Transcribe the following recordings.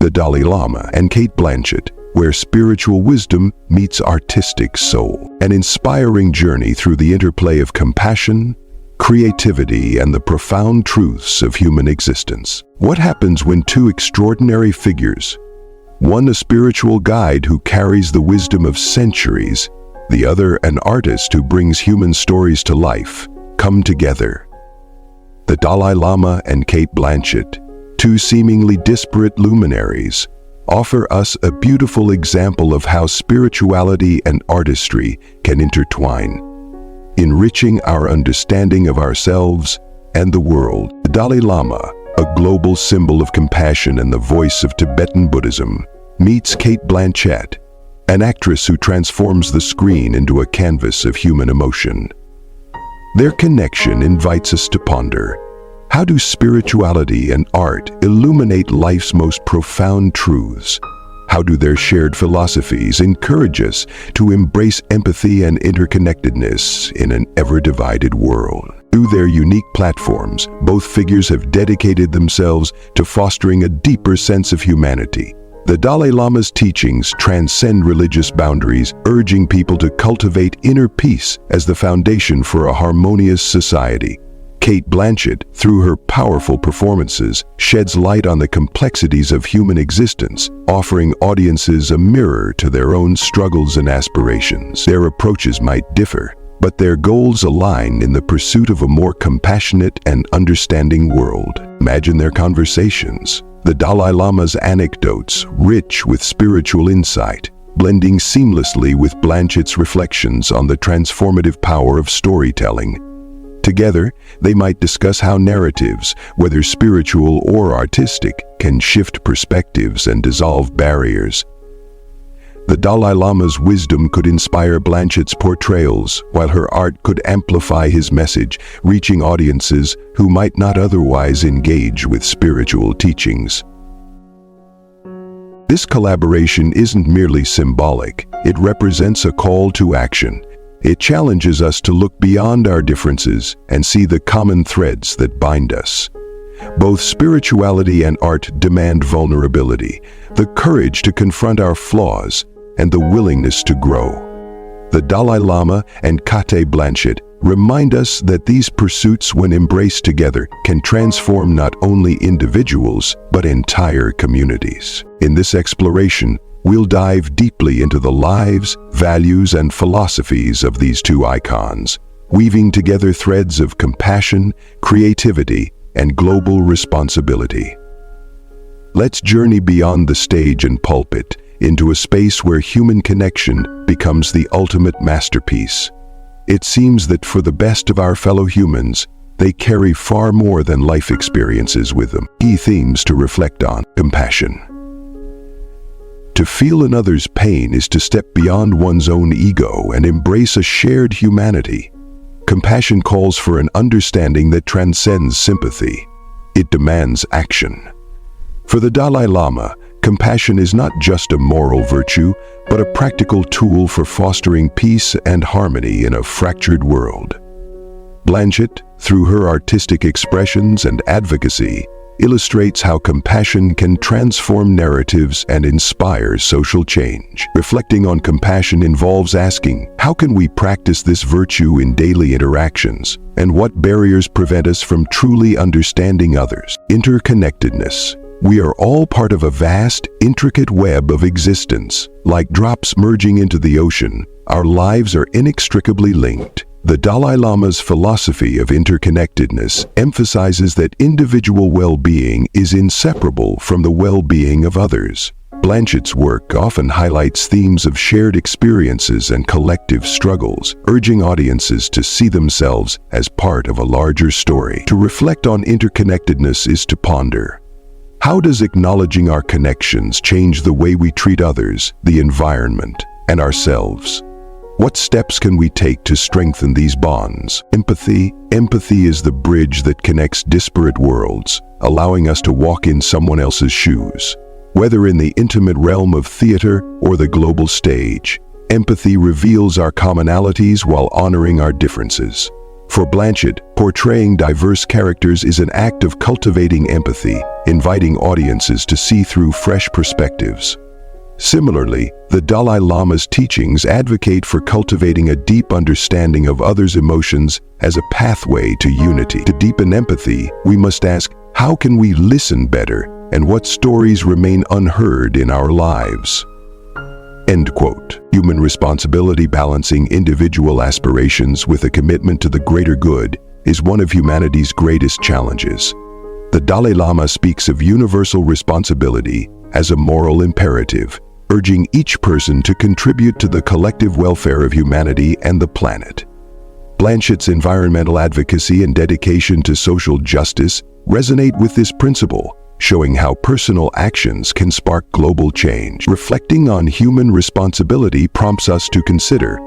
the Dalai Lama, and Cate Blanchett, where spiritual wisdom meets artistic soul. An inspiring journey through the interplay of compassion, creativity, and the profound truths of human existence. What happens when two extraordinary figures, one a spiritual guide who carries the wisdom of centuries, the other an artist who brings human stories to life, come together? The Dalai Lama and Cate Blanchett, two seemingly disparate luminaries, offer us a beautiful example of how spirituality and artistry can intertwine, enriching our understanding of ourselves and the world. The Dalai Lama, a global symbol of compassion and the voice of Tibetan Buddhism, meets Cate Blanchett, an actress who transforms the screen into a canvas of human emotion. Their connection invites us to ponder: how do spirituality and art illuminate life's most profound truths? How do their shared philosophies encourage us to embrace empathy and interconnectedness in an ever-divided world? Through their unique platforms, both figures have dedicated themselves to fostering a deeper sense of humanity. The Dalai Lama's teachings transcend religious boundaries, urging people to cultivate inner peace as the foundation for a harmonious society. Cate Blanchett, through her powerful performances, sheds light on the complexities of human existence, offering audiences a mirror to their own struggles and aspirations. Their approaches might differ, but their goals align in the pursuit of a more compassionate and understanding world. Imagine their conversations, the Dalai Lama's anecdotes rich with spiritual insight, blending seamlessly with Blanchett's reflections on the transformative power of storytelling. Together, they might discuss how narratives, whether spiritual or artistic, can shift perspectives and dissolve barriers. The Dalai Lama's wisdom could inspire Blanchett's portrayals, while her art could amplify his message, reaching audiences who might not otherwise engage with spiritual teachings. This collaboration isn't merely symbolic, it represents a call to action. It challenges us to look beyond our differences and see the common threads that bind us. Both spirituality and art demand vulnerability, the courage to confront our flaws, and the willingness to grow. The Dalai Lama and Cate Blanchett remind us that these pursuits, when embraced together, can transform not only individuals, but entire communities. In this exploration, we'll dive deeply into the lives, values, and philosophies of these two icons, weaving together threads of compassion, creativity, and global responsibility. Let's journey beyond the stage and pulpit into a space where human connection becomes the ultimate masterpiece. It seems that for the best of our fellow humans, they carry far more than life experiences with them. Key themes to reflect on: compassion. To feel another's pain is to step beyond one's own ego and embrace a shared humanity. Compassion calls for an understanding that transcends sympathy. It demands action. For the Dalai Lama, compassion is not just a moral virtue, but a practical tool for fostering peace and harmony in a fractured world. Blanchett, through her artistic expressions and advocacy, illustrates how compassion can transform narratives and inspire social change. Reflecting on compassion involves asking, how can we practice this virtue in daily interactions, and what barriers prevent us from truly understanding others? Interconnectedness. We are all part of a vast, intricate web of existence. Like drops merging into the ocean, our lives are inextricably linked. The Dalai Lama's philosophy of interconnectedness emphasizes that individual well-being is inseparable from the well-being of others. Blanchett's work often highlights themes of shared experiences and collective struggles, urging audiences to see themselves as part of a larger story. To reflect on interconnectedness is to ponder: how does acknowledging our connections change the way we treat others, the environment, and ourselves? What steps can we take to strengthen these bonds? Empathy. Empathy is the bridge that connects disparate worlds, allowing us to walk in someone else's shoes. Whether in the intimate realm of theater or the global stage, empathy reveals our commonalities while honoring our differences. For Blanchett, portraying diverse characters is an act of cultivating empathy, inviting audiences to see through fresh perspectives. Similarly, the Dalai Lama's teachings advocate for cultivating a deep understanding of others' emotions as a pathway to unity. To deepen empathy, we must ask, how can we listen better, and what stories remain unheard in our lives? End quote. Human responsibility balancing individual aspirations with a commitment to the greater good is one of humanity's greatest challenges. The Dalai Lama speaks of universal responsibility as a moral imperative, urging each person to contribute to the collective welfare of humanity and the planet. Blanchett's environmental advocacy and dedication to social justice resonate with this principle, showing how personal actions can spark global change. Reflecting on human responsibility prompts us to consider,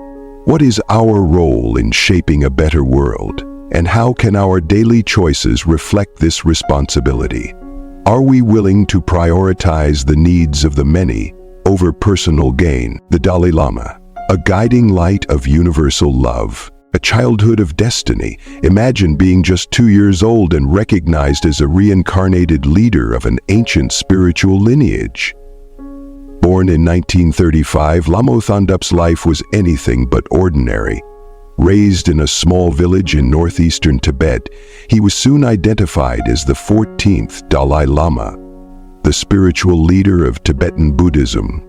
what is our role in shaping a better world, and how can our daily choices reflect this responsibility? Are we willing to prioritize the needs of the many over personal gain? The Dalai Lama, a guiding light of universal love, a childhood of destiny. Imagine being just 2 years old and recognized as a reincarnated leader of an ancient spiritual lineage. Born in 1935, Lama Thondup's life was anything but ordinary. Raised in a small village in northeastern Tibet, he was soon identified as the 14th Dalai Lama, the spiritual leader of Tibetan Buddhism.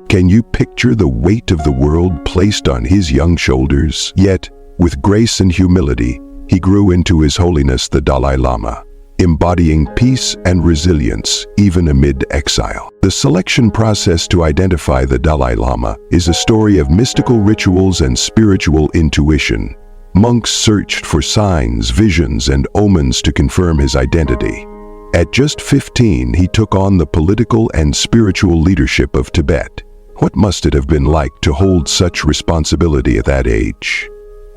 Can you picture the weight of the world placed on his young shoulders? Yet, with grace and humility, he grew into His Holiness the Dalai Lama, embodying peace and resilience even amid exile. The selection process to identify the Dalai Lama is a story of mystical rituals and spiritual intuition. Monks searched for signs, visions, and omens to confirm his identity. At just 15, he took on the political and spiritual leadership of Tibet. What must it have been like to hold such responsibility at that age?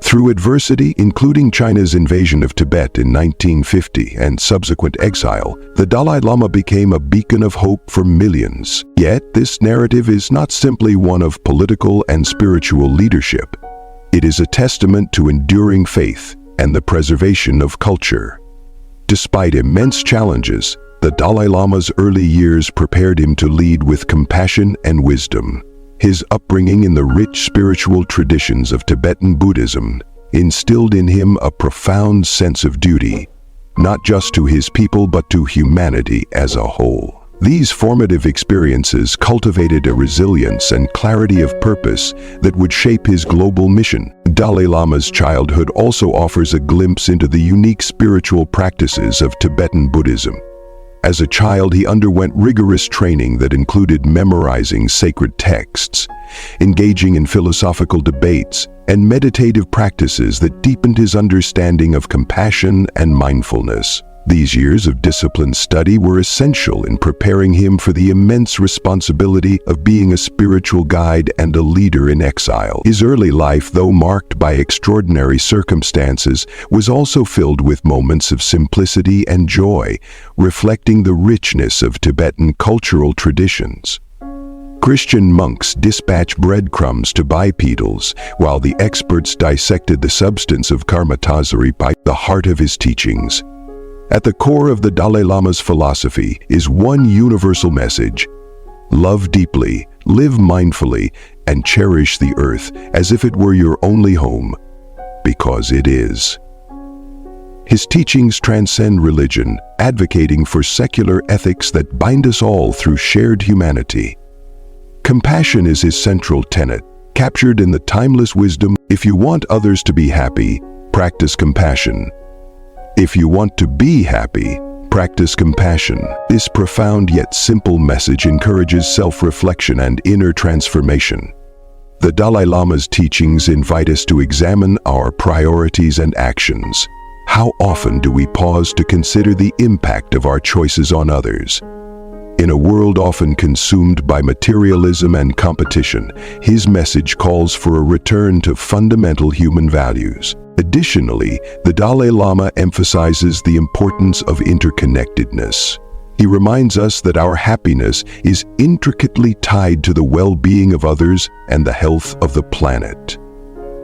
Through adversity, including China's invasion of Tibet in 1950 and subsequent exile, the Dalai Lama became a beacon of hope for millions. Yet, this narrative is not simply one of political and spiritual leadership. It is a testament to enduring faith and the preservation of culture. Despite immense challenges, the Dalai Lama's early years prepared him to lead with compassion and wisdom. His upbringing in the rich spiritual traditions of Tibetan Buddhism instilled in him a profound sense of duty, not just to his people but to humanity as a whole. These formative experiences cultivated a resilience and clarity of purpose that would shape his global mission. Dalai Lama's childhood also offers a glimpse into the unique spiritual practices of Tibetan Buddhism. As a child, he underwent rigorous training that included memorizing sacred texts, engaging in philosophical debates, and meditative practices that deepened his understanding of compassion and mindfulness. These years of disciplined study were essential in preparing him for the immense responsibility of being a spiritual guide and a leader in exile. His early life, though marked by extraordinary circumstances, was also filled with moments of simplicity and joy, reflecting the richness of Tibetan cultural traditions. Christian monks dispatched breadcrumbs to bipedals, while the experts dissected the substance of karmatazari by the heart of his teachings. At the core of the Dalai Lama's philosophy is one universal message: love deeply, live mindfully, and cherish the earth as if it were your only home, because it is. His teachings transcend religion, advocating for secular ethics that bind us all through shared humanity. Compassion is his central tenet, captured in the timeless wisdom: if you want others to be happy, practice compassion. If you want to be happy, practice compassion. This profound yet simple message encourages self-reflection and inner transformation. The Dalai Lama's teachings invite us to examine our priorities and actions. How often do we pause to consider the impact of our choices on others? In a world often consumed by materialism and competition, his message calls for a return to fundamental human values. Additionally, the Dalai Lama emphasizes the importance of interconnectedness. He reminds us that our happiness is intricately tied to the well-being of others and the health of the planet.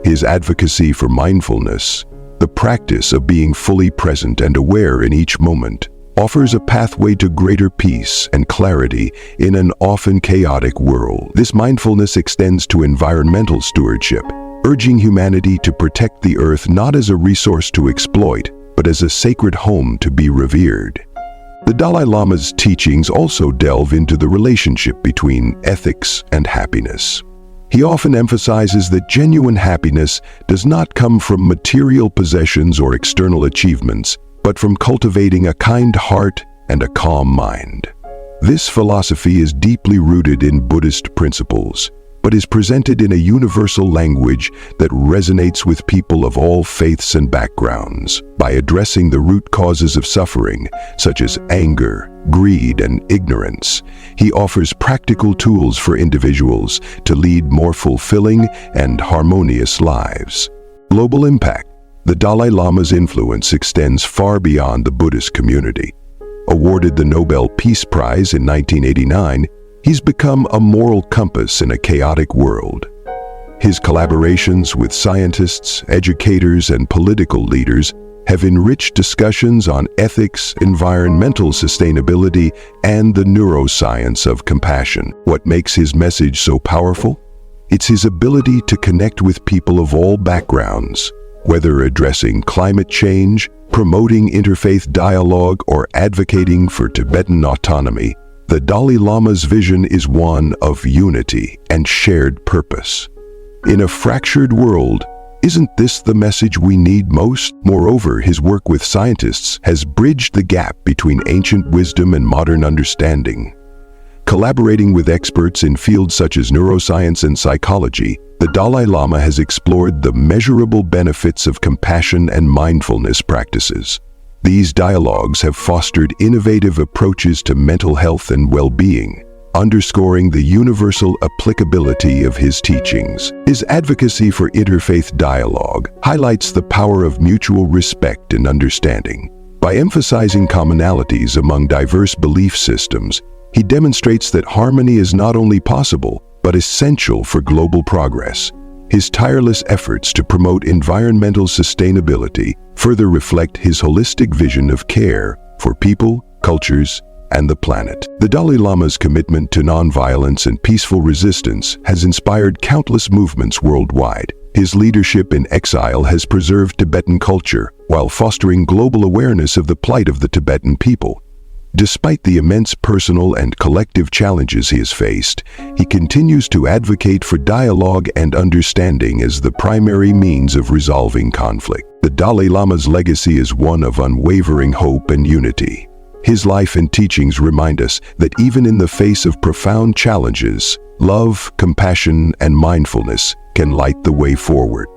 His advocacy for mindfulness, The practice of being fully present and aware in each moment offers a pathway to greater peace and clarity in an often chaotic world. This mindfulness extends to environmental stewardship, urging humanity to protect the earth not as a resource to exploit, but as a sacred home to be revered. The Dalai Lama's teachings also delve into the relationship between ethics and happiness. He often emphasizes that genuine happiness does not come from material possessions or external achievements, but from cultivating a kind heart and a calm mind. This philosophy is deeply rooted in Buddhist principles, but is presented in a universal language that resonates with people of all faiths and backgrounds. By addressing the root causes of suffering, such as anger, greed, and ignorance, he offers practical tools for individuals to lead more fulfilling and harmonious lives. Global impact. The Dalai Lama's influence extends far beyond the Buddhist community. Awarded the Nobel Peace Prize in 1989, he's become a moral compass in a chaotic world. His collaborations with scientists, educators, and political leaders have enriched discussions on ethics, environmental sustainability, and the neuroscience of compassion. What makes his message so powerful? It's his ability to connect with people of all backgrounds. Whether addressing climate change, promoting interfaith dialogue, or advocating for Tibetan autonomy, the Dalai Lama's vision is one of unity and shared purpose. In a fractured world, isn't this the message we need most? Moreover, his work with scientists has bridged the gap between ancient wisdom and modern understanding. Collaborating with experts in fields such as neuroscience and psychology, the Dalai Lama has explored the measurable benefits of compassion and mindfulness practices. These dialogues have fostered innovative approaches to mental health and well-being, underscoring the universal applicability of his teachings. His advocacy for interfaith dialogue highlights the power of mutual respect and understanding. By emphasizing commonalities among diverse belief systems, he demonstrates that harmony is not only possible, but essential for global progress. His tireless efforts to promote environmental sustainability further reflect his holistic vision of care for people, cultures, and the planet. The Dalai Lama's commitment to nonviolence and peaceful resistance has inspired countless movements worldwide. His leadership in exile has preserved Tibetan culture while fostering global awareness of the plight of the Tibetan people. Despite the immense personal and collective challenges he has faced, he continues to advocate for dialogue and understanding as the primary means of resolving conflict. The Dalai Lama's legacy is one of unwavering hope and unity. His life and teachings remind us that even in the face of profound challenges, love, compassion, and mindfulness can light the way forward.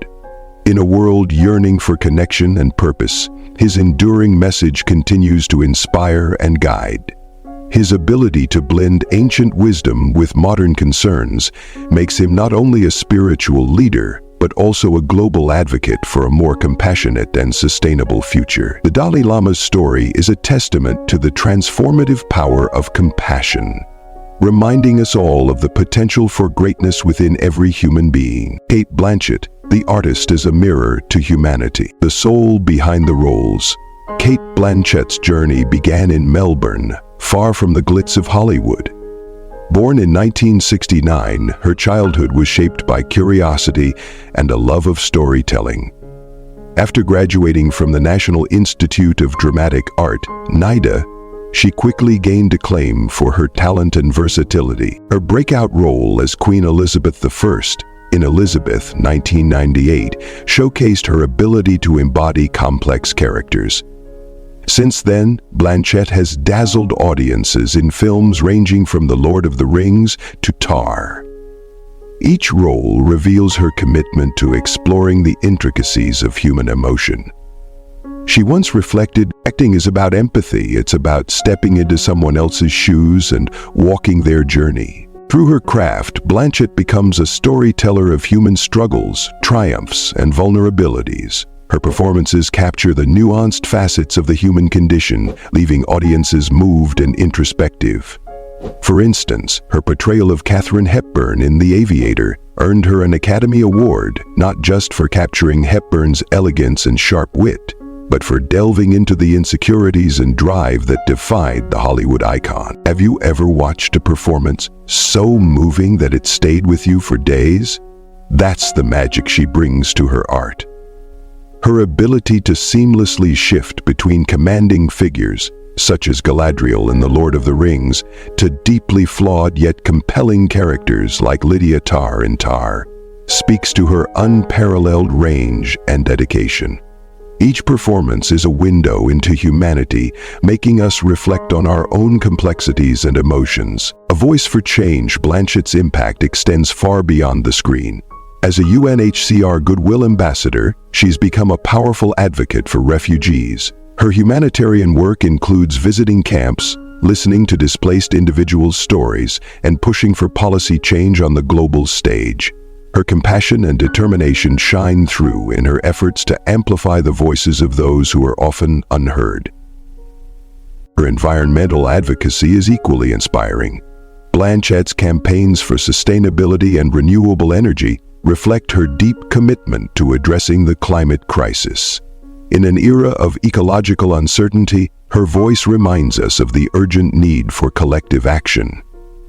In a world yearning for connection and purpose, his enduring message continues to inspire and guide. His ability to blend ancient wisdom with modern concerns makes him not only a spiritual leader, but also a global advocate for a more compassionate and sustainable future. The Dalai Lama's story is a testament to the transformative power of compassion, reminding us all of the potential for greatness within every human being. Cate Blanchett, the artist, is a mirror to humanity. The soul behind the roles. Cate Blanchett's journey began in Melbourne, far from the glitz of Hollywood. Born in 1969, her childhood was shaped by curiosity and a love of storytelling. After graduating from the National Institute of Dramatic Art, NIDA, she quickly gained acclaim for her talent and versatility. Her breakout role as Queen Elizabeth I in Elizabeth, 1998, showcased her ability to embody complex characters. Since then, Blanchett has dazzled audiences in films ranging from The Lord of the Rings to Tar. Each role reveals her commitment to exploring the intricacies of human emotion. She once reflected, acting is about empathy. It's about stepping into someone else's shoes and walking their journey. Through her craft, Blanchett becomes a storyteller of human struggles, triumphs, and vulnerabilities. Her performances capture the nuanced facets of the human condition, leaving audiences moved and introspective. For instance, her portrayal of Katharine Hepburn in The Aviator earned her an Academy Award not just for capturing Hepburn's elegance and sharp wit, but for delving into the insecurities and drive that defied the Hollywood icon. Have you ever watched a performance so moving that it stayed with you for days? That's the magic she brings to her art. Her ability to seamlessly shift between commanding figures, such as Galadriel in The Lord of the Rings, to deeply flawed yet compelling characters like Lydia Tarr in Tar, speaks to her unparalleled range and dedication. Each performance is a window into humanity, making us reflect on our own complexities and emotions. A voice for change, Blanchett's impact extends far beyond the screen. As a UNHCR Goodwill Ambassador, she's become a powerful advocate for refugees. Her humanitarian work includes visiting camps, listening to displaced individuals' stories, and pushing for policy change on the global stage. Her compassion and determination shine through in her efforts to amplify the voices of those who are often unheard. Her environmental advocacy is equally inspiring. Blanchett's campaigns for sustainability and renewable energy reflect her deep commitment to addressing the climate crisis. In an era of ecological uncertainty, her voice reminds us of the urgent need for collective action.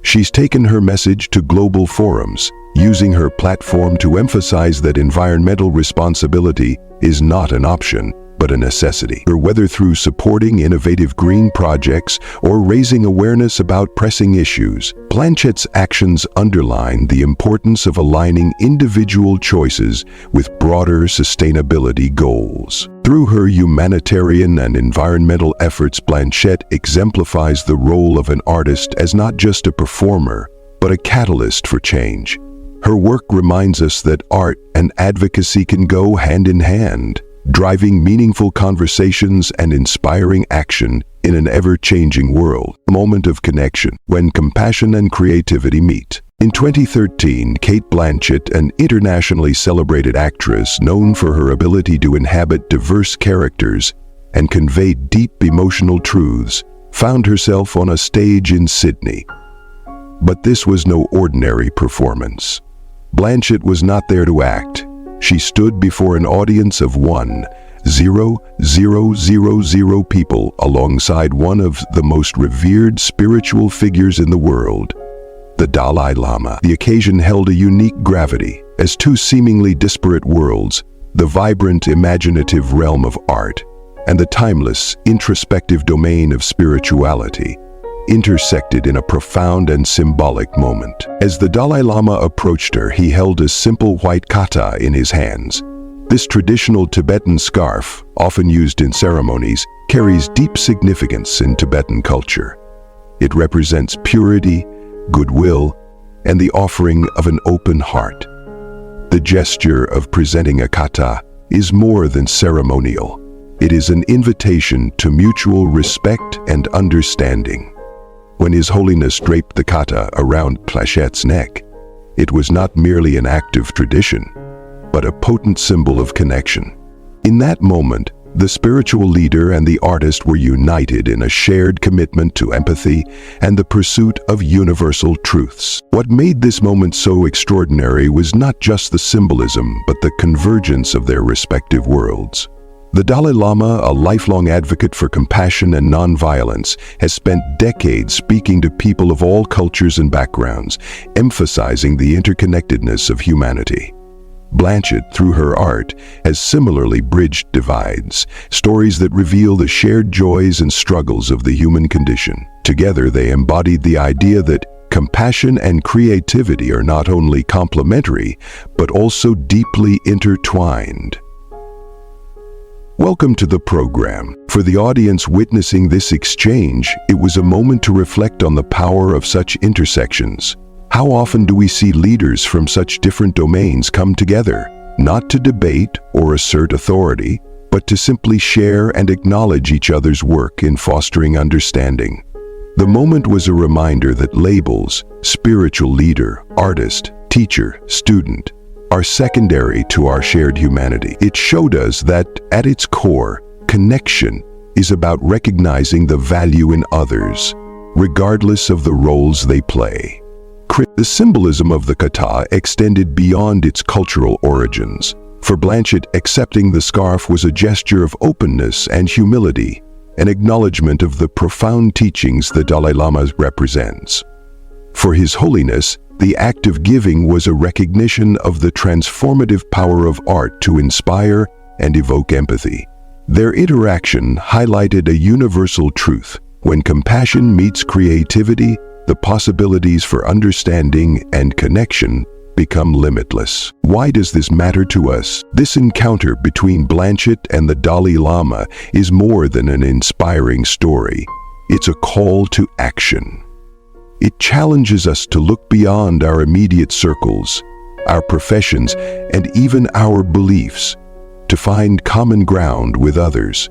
She's taken her message to global forums, using her platform to emphasize that environmental responsibility is not an option, but a necessity. Whether through supporting innovative green projects or raising awareness about pressing issues, Blanchett's actions underline the importance of aligning individual choices with broader sustainability goals. Through her humanitarian and environmental efforts, Blanchett exemplifies the role of an artist as not just a performer, but a catalyst for change. Her work reminds us that art and advocacy can go hand in hand, driving meaningful conversations and inspiring action in an ever-changing world. A moment of connection, when compassion and creativity meet. In 2013, Cate Blanchett, an internationally celebrated actress known for her ability to inhabit diverse characters and convey deep emotional truths, found herself on a stage in Sydney. But this was no ordinary performance. Blanchett was not there to act. She stood before an audience of 1,000 people alongside one of the most revered spiritual figures in the world, the Dalai Lama. The occasion held a unique gravity, as two seemingly disparate worlds, the vibrant, imaginative realm of art and the timeless, introspective domain of spirituality, intersected in a profound and symbolic moment. As the Dalai Lama approached her, he held a simple white kata in his hands. This traditional Tibetan scarf, often used in ceremonies, carries deep significance in Tibetan culture. It represents purity, goodwill, and the offering of an open heart. The gesture of presenting a kata is more than ceremonial. It is an invitation to mutual respect and understanding. When His Holiness draped the kata around Blanchett's neck, it was not merely an act of tradition, but a potent symbol of connection. In that moment, the spiritual leader and the artist were united in a shared commitment to empathy and the pursuit of universal truths. What made this moment so extraordinary was not just the symbolism, but the convergence of their respective worlds. The Dalai Lama, a lifelong advocate for compassion and nonviolence, has spent decades speaking to people of all cultures and backgrounds, emphasizing the interconnectedness of humanity. Blanchett, through her art, has similarly bridged divides, stories that reveal the shared joys and struggles of the human condition. Together, they embodied the idea that compassion and creativity are not only complementary, but also deeply intertwined. Welcome to the program. For the audience witnessing this exchange, it was a moment to reflect on the power of such intersections. How often do we see leaders from such different domains come together, not to debate or assert authority, but to simply share and acknowledge each other's work in fostering understanding? The moment was a reminder that labels, spiritual leader, artist, teacher, student, are secondary to our shared humanity. It showed us that, at its core, connection is about recognizing the value in others, regardless of the roles they play. The symbolism of the kata extended beyond its cultural origins. For Blanchett, accepting the scarf was a gesture of openness and humility, an acknowledgement of the profound teachings the Dalai Lama represents. For His Holiness, the act of giving was a recognition of the transformative power of art to inspire and evoke empathy. Their interaction highlighted a universal truth: when compassion meets creativity, the possibilities for understanding and connection become limitless. Why does this matter to us? This encounter between Blanchett and the Dalai Lama is more than an inspiring story. It's a call to action. It challenges us to look beyond our immediate circles, our professions, and even our beliefs, to find common ground with others.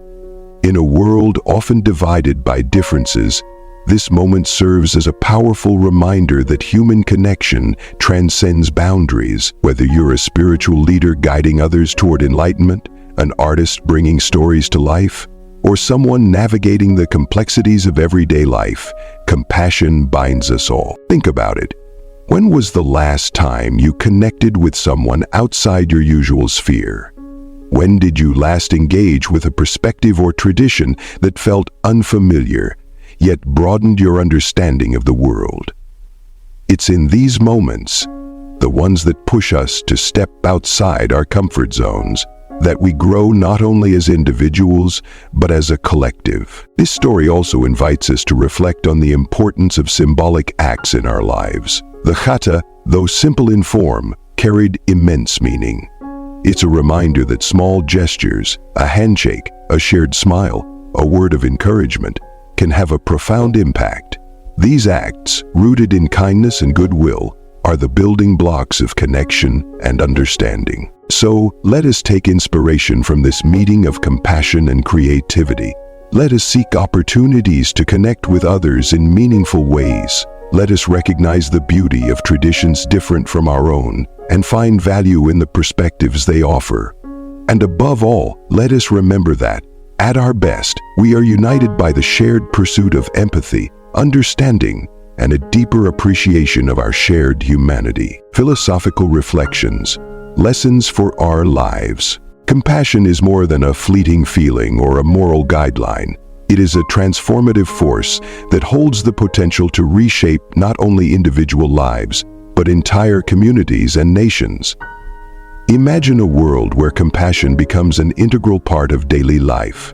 In a world often divided by differences, this moment serves as a powerful reminder that human connection transcends boundaries. Whether you're a spiritual leader guiding others toward enlightenment, an artist bringing stories to life, or someone navigating the complexities of everyday life, compassion binds us all. Think about it. When was the last time you connected with someone outside your usual sphere? When did you last engage with a perspective or tradition that felt unfamiliar, yet broadened your understanding of the world? It's in these moments, the ones that push us to step outside our comfort zones, that we grow not only as individuals, but as a collective. This story also invites us to reflect on the importance of symbolic acts in our lives. The kata, though simple in form, carried immense meaning. It's a reminder that small gestures, a handshake, a shared smile, a word of encouragement, can have a profound impact. These acts, rooted in kindness and goodwill, are the building blocks of connection and understanding. So, let us take inspiration from this meeting of compassion and creativity. Let us seek opportunities to connect with others in meaningful ways. Let us recognize the beauty of traditions different from our own and find value in the perspectives they offer. And above all, let us remember that, at our best, we are united by the shared pursuit of empathy, understanding, and a deeper appreciation of our shared humanity. Philosophical reflections, lessons for our lives. Compassion is more than a fleeting feeling or a moral guideline. It is a transformative force that holds the potential to reshape not only individual lives, but entire communities and nations. Imagine a world where compassion becomes an integral part of daily life.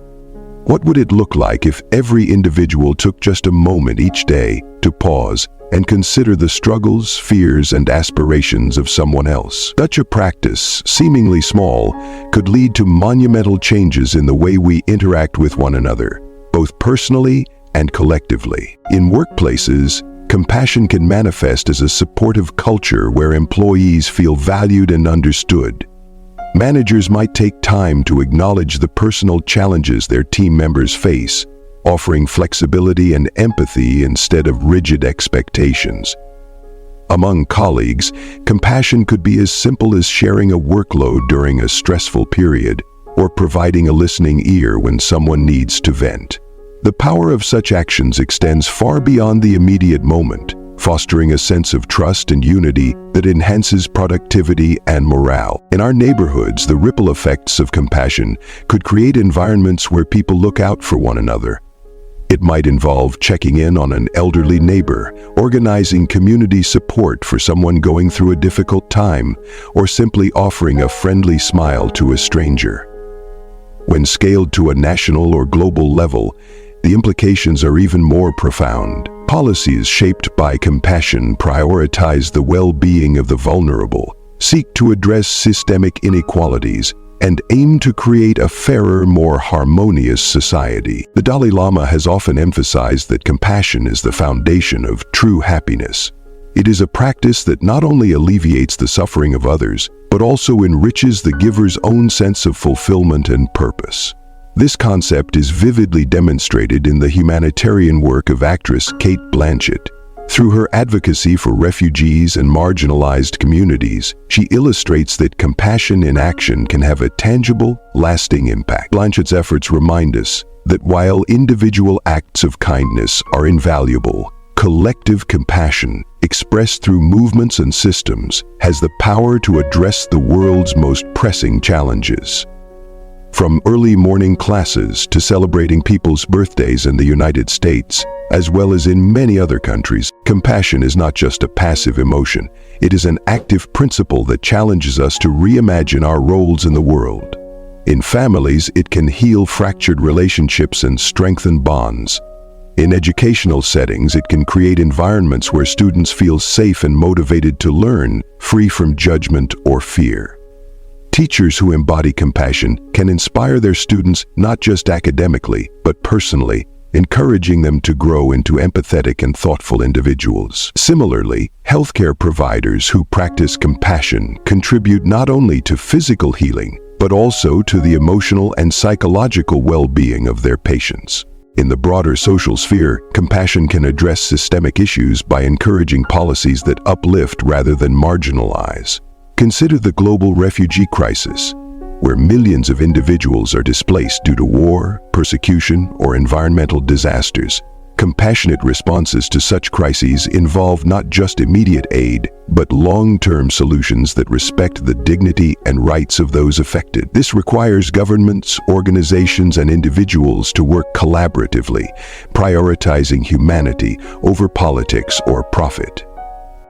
What would it look like if every individual took just a moment each day to pause and consider the struggles, fears, and aspirations of someone else? Such a practice, seemingly small, could lead to monumental changes in the way we interact with one another, both personally and collectively. In workplaces, compassion can manifest as a supportive culture where employees feel valued and understood. Managers might take time to acknowledge the personal challenges their team members face, offering flexibility and empathy instead of rigid expectations. Among colleagues, compassion could be as simple as sharing a workload during a stressful period or providing a listening ear when someone needs to vent. The power of such actions extends far beyond the immediate moment, fostering a sense of trust and unity that enhances productivity and morale. In our neighborhoods, the ripple effects of compassion could create environments where people look out for one another. It might involve checking in on an elderly neighbor, organizing community support for someone going through a difficult time, or simply offering a friendly smile to a stranger. When scaled to a national or global level, the implications are even more profound. Policies shaped by compassion prioritize the well-being of the vulnerable, seek to address systemic inequalities, and aim to create a fairer, more harmonious society. The Dalai Lama has often emphasized that compassion is the foundation of true happiness. It is a practice that not only alleviates the suffering of others, but also enriches the giver's own sense of fulfillment and purpose. This concept is vividly demonstrated in the humanitarian work of actress Cate Blanchett, Through her advocacy for refugees and marginalized communities, she illustrates that compassion in action can have a tangible, lasting impact. Blanchett's efforts remind us that while individual acts of kindness are invaluable, collective compassion, expressed through movements and systems, has the power to address the world's most pressing challenges. From early morning classes to celebrating people's birthdays in the United States, as well as in many other countries, compassion is not just a passive emotion. It is an active principle that challenges us to reimagine our roles in the world. In families, it can heal fractured relationships and strengthen bonds. In educational settings, it can create environments where students feel safe and motivated to learn, free from judgment or fear. Teachers who embody compassion can inspire their students not just academically, but personally, encouraging them to grow into empathetic and thoughtful individuals. Similarly, healthcare providers who practice compassion contribute not only to physical healing, but also to the emotional and psychological well-being of their patients. In the broader social sphere, compassion can address systemic issues by encouraging policies that uplift rather than marginalize. Consider the global refugee crisis, where millions of individuals are displaced due to war, persecution, or environmental disasters. Compassionate responses to such crises involve not just immediate aid, but long-term solutions that respect the dignity and rights of those affected. This requires governments, organizations, and individuals to work collaboratively, prioritizing humanity over politics or profit.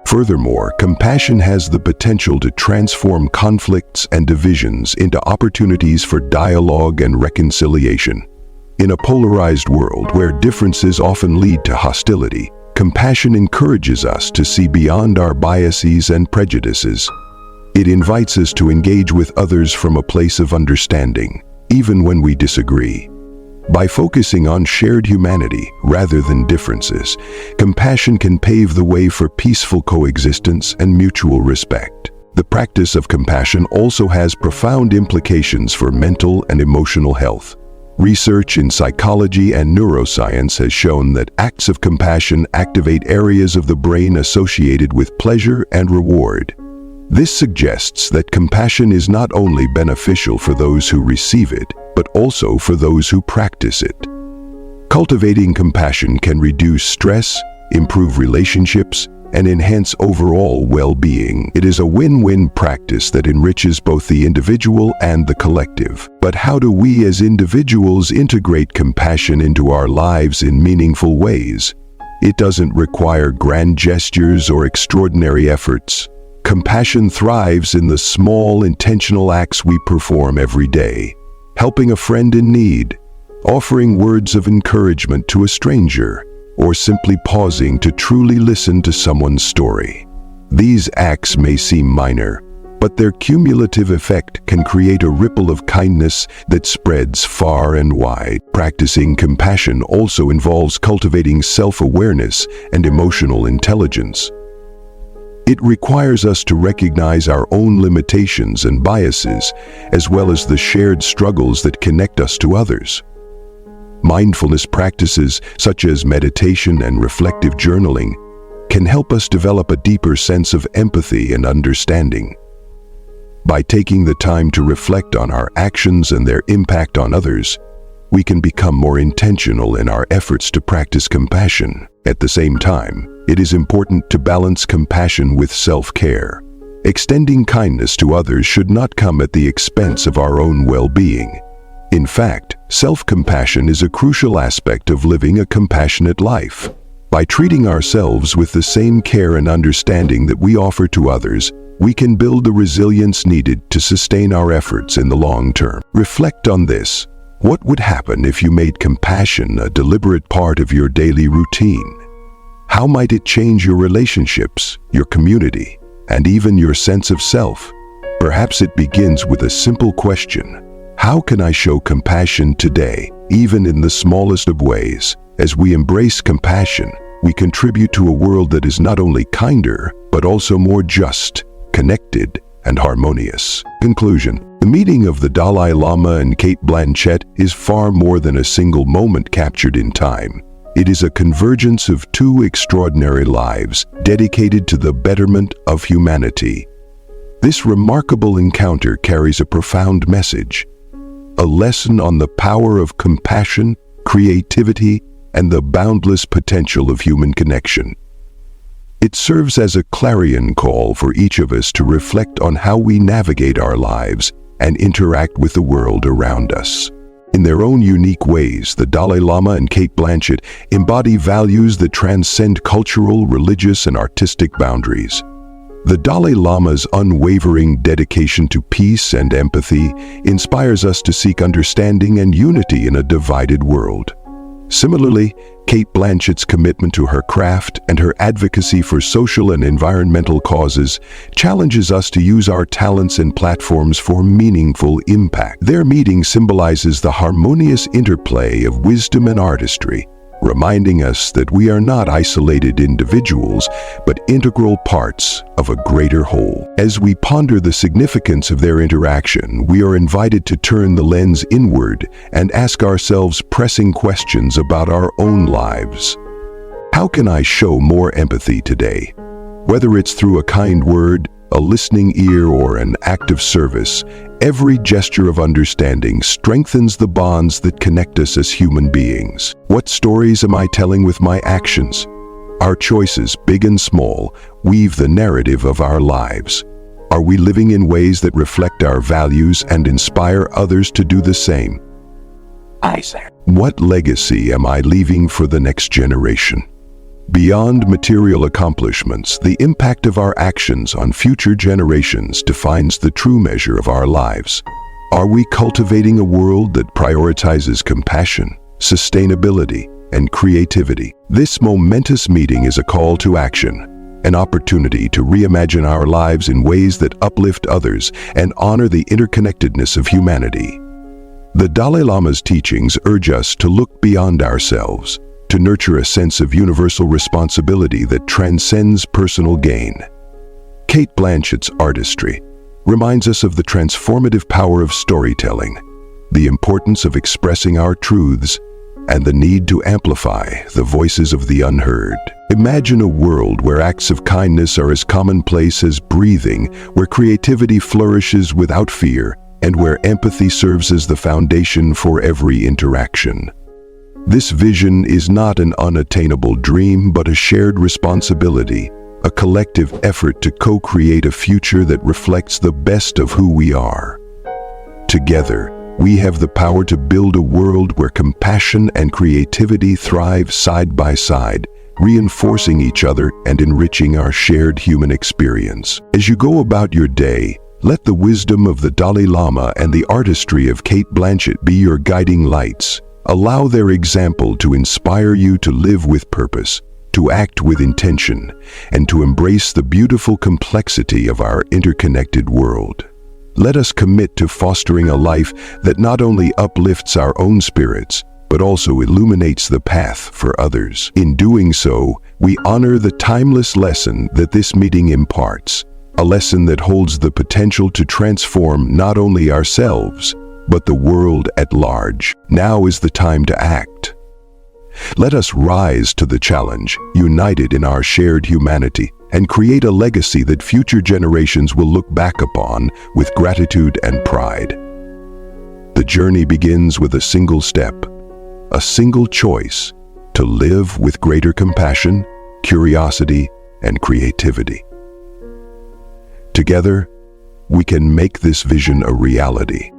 Furthermore, compassion has the potential to transform conflicts and divisions into opportunities for dialogue and reconciliation. In a polarized world where differences often lead to hostility, compassion encourages us to see beyond our biases and prejudices. It invites us to engage with others from a place of understanding, even when we disagree. By focusing on shared humanity rather than differences, compassion can pave the way for peaceful coexistence and mutual respect. The practice of compassion also has profound implications for mental and emotional health. Research in psychology and neuroscience has shown that acts of compassion activate areas of the brain associated with pleasure and reward. This suggests that compassion is not only beneficial for those who receive it, but also for those who practice it. Cultivating compassion can reduce stress, improve relationships, and enhance overall well-being. It is a win-win practice that enriches both the individual and the collective. But how do we as individuals integrate compassion into our lives in meaningful ways? It doesn't require grand gestures or extraordinary efforts. Compassion thrives in the small, intentional acts we perform every day. Helping a friend in need, offering words of encouragement to a stranger, or simply pausing to truly listen to someone's story. These acts may seem minor, but their cumulative effect can create a ripple of kindness that spreads far and wide. Practicing compassion also involves cultivating self-awareness and emotional intelligence. It requires us to recognize our own limitations and biases, as well as the shared struggles that connect us to others. Mindfulness practices, such as meditation and reflective journaling, can help us develop a deeper sense of empathy and understanding. By taking the time to reflect on our actions and their impact on others, we can become more intentional in our efforts to practice compassion. At the same time, it is important to balance compassion with self-care. Extending kindness to others should not come at the expense of our own well-being. In fact, self-compassion is a crucial aspect of living a compassionate life. By treating ourselves with the same care and understanding that we offer to others, we can build the resilience needed to sustain our efforts in the long term. Reflect on this. What would happen if you made compassion a deliberate part of your daily routine? How might it change your relationships, your community, and even your sense of self? Perhaps it begins with a simple question. How can I show compassion today, even in the smallest of ways? As we embrace compassion, we contribute to a world that is not only kinder, but also more just, connected, and harmonious. Conclusion. The meeting of the Dalai Lama and Cate Blanchett is far more than a single moment captured in time. It is a convergence of two extraordinary lives dedicated to the betterment of humanity. This remarkable encounter carries a profound message, a lesson on the power of compassion, creativity, and the boundless potential of human connection. It serves as a clarion call for each of us to reflect on how we navigate our lives and interact with the world around us. In their own unique ways, the Dalai Lama and Cate Blanchett embody values that transcend cultural, religious, and artistic boundaries. The Dalai Lama's unwavering dedication to peace and empathy inspires us to seek understanding and unity in a divided world. Similarly, Cate Blanchett's commitment to her craft and her advocacy for social and environmental causes challenges us to use our talents and platforms for meaningful impact. Their meeting symbolizes the harmonious interplay of wisdom and artistry, reminding us that we are not isolated individuals, but integral parts of a greater whole. As we ponder the significance of their interaction, we are invited to turn the lens inward and ask ourselves pressing questions about our own lives. How can I show more empathy today? Whether it's through a kind word, a listening ear, or an act of service, every gesture of understanding strengthens the bonds that connect us as human beings. What stories am I telling with my actions? Our choices, big and small, weave the narrative of our lives. Are we living in ways that reflect our values and inspire others to do the same? What legacy am I leaving for the next generation? Beyond material accomplishments, the impact of our actions on future generations defines the true measure of our lives. Are we cultivating a world that prioritizes compassion, sustainability, and creativity? This momentous meeting is a call to action, an opportunity to reimagine our lives in ways that uplift others and honor the interconnectedness of humanity. The Dalai Lama's teachings urge us to look beyond ourselves, to nurture a sense of universal responsibility that transcends personal gain. Cate Blanchett's artistry reminds us of the transformative power of storytelling, the importance of expressing our truths, and the need to amplify the voices of the unheard. Imagine a world where acts of kindness are as commonplace as breathing, where creativity flourishes without fear, and where empathy serves as the foundation for every interaction. This vision is not an unattainable dream, but a shared responsibility, a collective effort to co-create a future that reflects the best of who we are. Together, we have the power to build a world where compassion and creativity thrive side by side, reinforcing each other and enriching our shared human experience. As you go about your day, let the wisdom of the Dalai Lama and the artistry of Cate Blanchett be your guiding lights. Allow their example to inspire you to live with purpose, to act with intention, and to embrace the beautiful complexity of our interconnected world. Let us commit to fostering a life that not only uplifts our own spirits, but also illuminates the path for others. In doing so, we honor the timeless lesson that this meeting imparts, a lesson that holds the potential to transform not only ourselves, but the world at large. Now is the time to act. Let us rise to the challenge, united in our shared humanity, and create a legacy that future generations will look back upon with gratitude and pride. The journey begins with a single step, a single choice to live with greater compassion, curiosity, and creativity. Together, we can make this vision a reality.